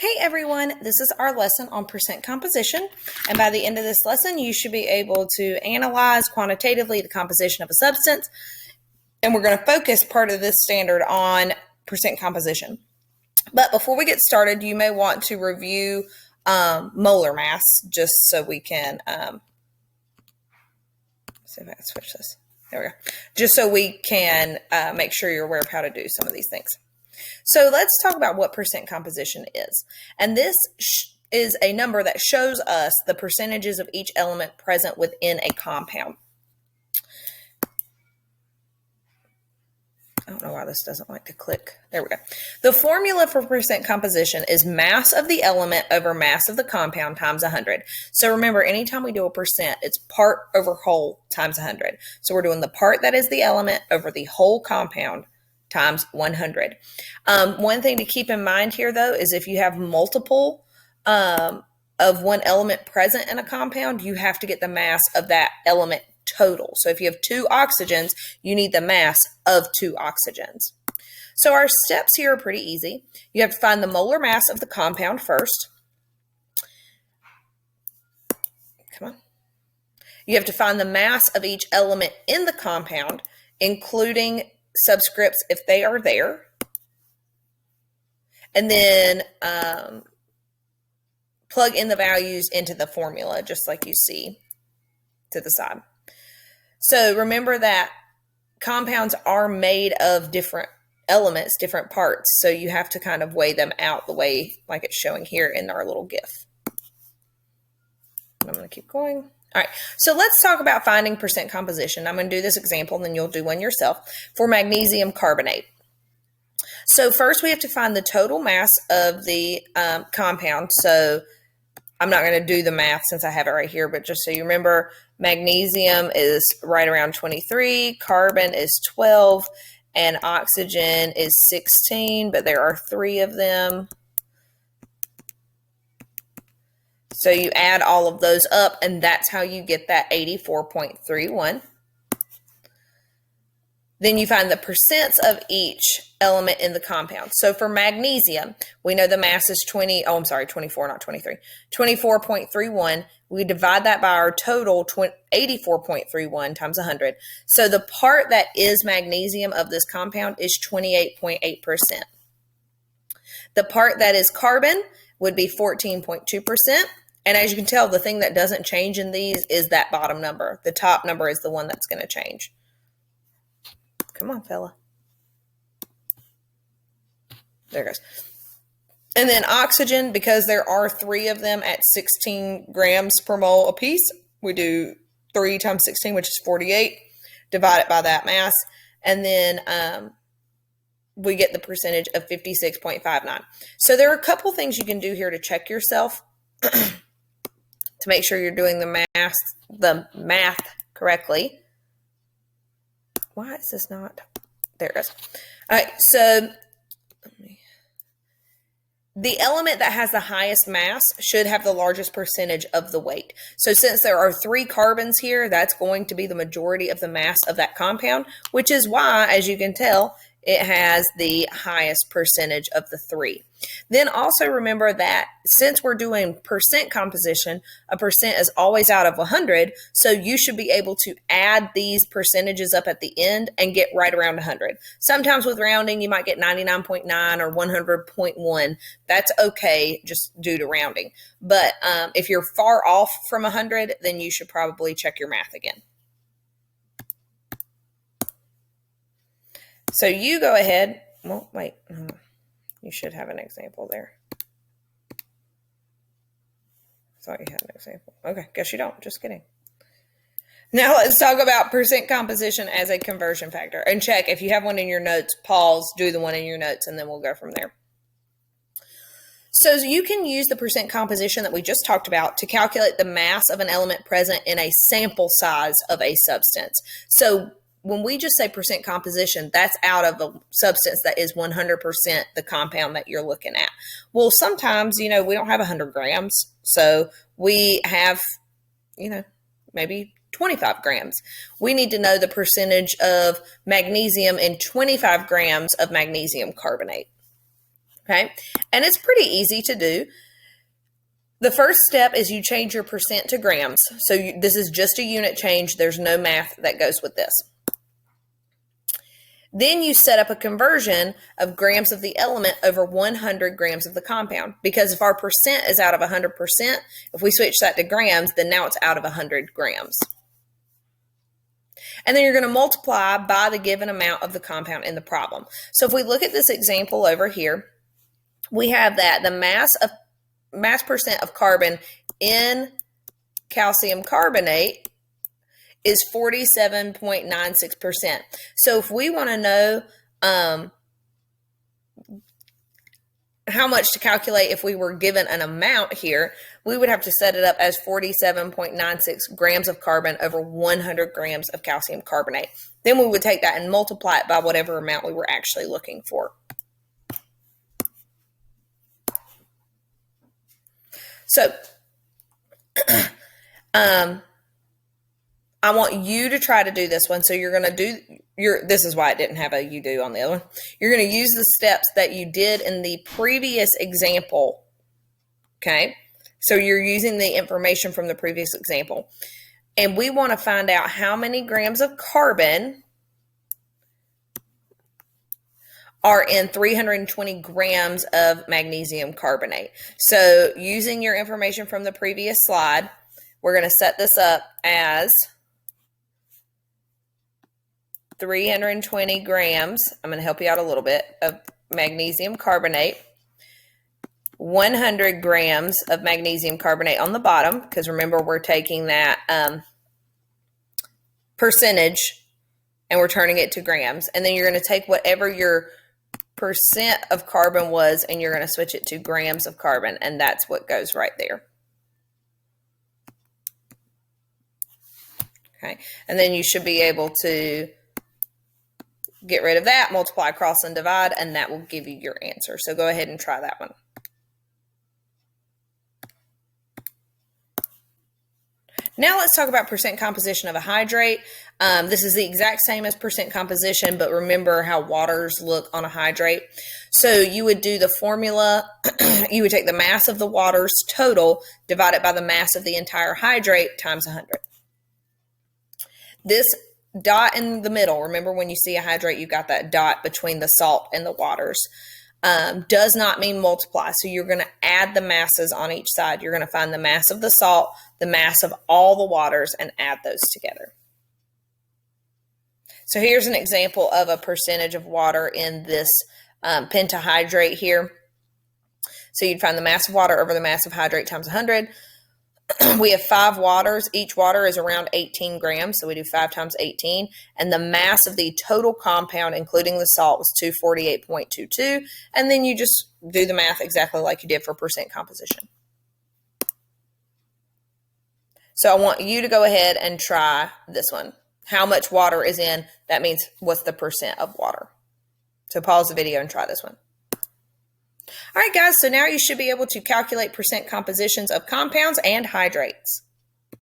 Hey everyone, this is our lesson on percent composition, and by the end of this lesson you should be able to analyze quantitatively the composition of a substance, and we're going to focus part of this standard on percent composition. But before we get started, you may want to review molar mass just so we can, see if I can switch this. There we go. Just so we can make sure you're aware of how to do some of these things. So let's talk about what percent composition is. And this is a number that shows us the percentages of each element present within a compound. I don't know why this doesn't like to click. There we go. The formula for percent composition is mass of the element over mass of the compound times 100. So remember, anytime we do a percent, it's part over whole times 100. So we're doing the part that is the element over the whole compound times 100. One thing to keep in mind here, though, is if you have multiple of one element present in a compound, you have to get the mass of that element total. So if you have 2 oxygens, you need the mass of 2 oxygens. So our steps here are pretty easy. You have to find the molar mass of the compound first. Come on. You have to find the mass of each element in the compound, including subscripts if they are there, and then plug in the values into the formula just like you see to the side. So remember that compounds are made of different elements, different parts, so you have to kind of weigh them out the way like it's showing here in our little GIF. I'm going to keep going. All right, so let's talk about finding percent composition. I'm going to do this example, and then you'll do one yourself for magnesium carbonate. So first we have to find the total mass of the compound. So I'm not going to do the math since I have it right here, but just so you remember, magnesium is right around 23, carbon is 12, and oxygen is 16, but there are 3 of them. So you add all of those up, and that's how you get that 84.31. Then you find the percents of each element in the compound. So for magnesium, we know the mass is 24, not 23, 24.31. We divide that by our total, 84.31 times 100. So the part that is magnesium of this compound is 28.8%. The part that is carbon would be 14.2%. And as you can tell, the thing that doesn't change in these is that bottom number. The top number is the one that's going to change. Come on, fella. There it goes. And then oxygen, because there are 3 of them at 16 grams per mole apiece, we do 3 times 16, which is 48. Divide it by that mass. And then we get the percentage of 56.59. So there are a couple things you can do here to check yourself to make sure you're doing the math correctly. Why is this not? There it goes. All right, so the element that has the highest mass should have the largest percentage of the weight. So since there are 3 carbons here, that's going to be the majority of the mass of that compound, which is why, as you can tell, it has the highest percentage of the 3. Then also remember that since we're doing percent composition, a percent is always out of 100, so you should be able to add these percentages up at the end and get right around 100. Sometimes with rounding, you might get 99.9 or 100.1. That's okay, just due to rounding. But if you're far off from 100, then you should probably check your math again. So you go ahead. Well, wait. You should have an example there. I thought you had an example. Okay, guess you don't. Just kidding. Now let's talk about percent composition as a conversion factor. And check if you have one in your notes, pause, do the one in your notes, and then we'll go from there. So you can use the percent composition that we just talked about to calculate the mass of an element present in a sample size of a substance. So when we just say percent composition, that's out of a substance that is 100% the compound that you're looking at. Well, sometimes, we don't have 100 grams. So we have, maybe 25 grams. We need to know the percentage of magnesium in 25 grams of magnesium carbonate. Okay, and it's pretty easy to do. The first step is you change your percent to grams. So this is just a unit change. There's no math that goes with this. Then you set up a conversion of grams of the element over 100 grams of the compound. Because if our percent is out of 100%, if we switch that to grams, then now it's out of 100 grams. And then you're going to multiply by the given amount of the compound in the problem. So if we look at this example over here, we have that the mass percent of carbon in calcium carbonate is 47.96%. So if we want to know how much to calculate if we were given an amount here, we would have to set it up as 47.96 grams of carbon over 100 grams of calcium carbonate. Then we would take that and multiply it by whatever amount we were actually looking for. So, I want you to try to do this one. So you're going to do this is why it didn't have a you do on the other one. You're going to use the steps that you did in the previous example. Okay. So you're using the information from the previous example. And we want to find out how many grams of carbon are in 320 grams of magnesium carbonate. So using your information from the previous slide, we're going to set this up as 320 grams, I'm going to help you out a little bit, of magnesium carbonate, 100 grams of magnesium carbonate on the bottom, because remember we're taking that percentage and we're turning it to grams. And then you're going to take whatever your percent of carbon was and you're going to switch it to grams of carbon, and that's what goes right there. Okay, and then you should be able to get rid of that, multiply, cross, and divide, and that will give you your answer. So go ahead and try that one. Now let's talk about percent composition of a hydrate. This is the exact same as percent composition, but remember how waters look on a hydrate. So you would do the formula, you would take the mass of the waters total, divide it by the mass of the entire hydrate times 100. This dot in the middle, remember when you see a hydrate, you've got that dot between the salt and the waters, does not mean multiply. So you're going to add the masses on each side. You're going to find the mass of the salt, the mass of all the waters, and add those together. So here's an example of a percentage of water in this pentahydrate here. So you'd find the mass of water over the mass of hydrate times 100. We have 5 waters. Each water is around 18 grams. So we do 5 times 18. And the mass of the total compound, including the salt, was 248.22. And then you just do the math exactly like you did for percent composition. So I want you to go ahead and try this one. How much water is in? That means what's the percent of water. So pause the video and try this one. All right, guys, so now you should be able to calculate percent compositions of compounds and hydrates.